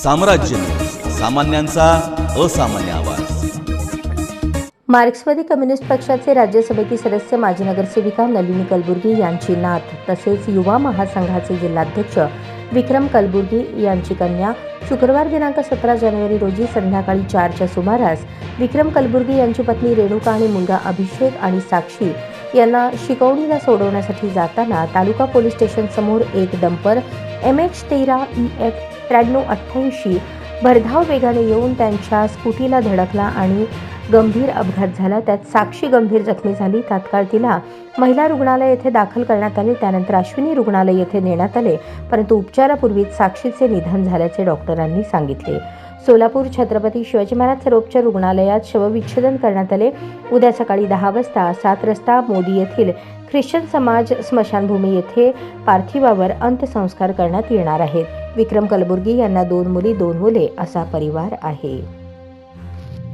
साम्राज्य न्यूज, सामान्यांचा असामान्य आवाज। मार्क्सवादी कम्युनिस्ट पक्षाचे राज्यसभेतील सदस्य माजी नगरसेविका नलिनी कलबुर्गी यांची नात तसेच युवा महासंघाचे जिल्हाध्यक्ष विक्रम कलबुर्गी यांची कन्या शुक्रवार दिनांक 17 जानेवारी रोजी संध्याकाळी 4च्या सुमारास विक्रम कलबुर्गी यांची पत्नी रेणुका आणि मुलगा अभिषेक आणि साक्षी यांना शिकवणीला सोडवण्यासाठी जाताना तालुका पोलीस स्टेशन समोर एक डंपर MH13 EF 9388 भरधाव वेगाने येऊन त्यांच्या स्कूटीला धडकला आणि गंभीर अपघात झाला। त्यात साक्षी गंभीर जखमी झाली। तात्काळ तिला महिला रुग्णालय येथे दाखल करण्यात आले। त्यानंतर अश्विनी रुग्णालय येथे नेण्यात आले, परंतु उपचारापूर्वीच साक्षीचे निधन झाल्याचे डॉक्टरांनी सांगितले। सोलापूर छत्रपती शिवाजी महाराज सर्वोपचार रुग्णालयात शवविच्छेदन करण्यात आले। उद्या सकाळी 10 वाजता 7 रस्ता मोदी येथील ख्रिश्चन समाज स्मशानभूमी येथे पार्थिवावर अंत्यसंस्कार करण्यात येणार आहेत। विक्रम कलबुर्गी यांना 2 मुली 2 मुले असा परिवार आहे।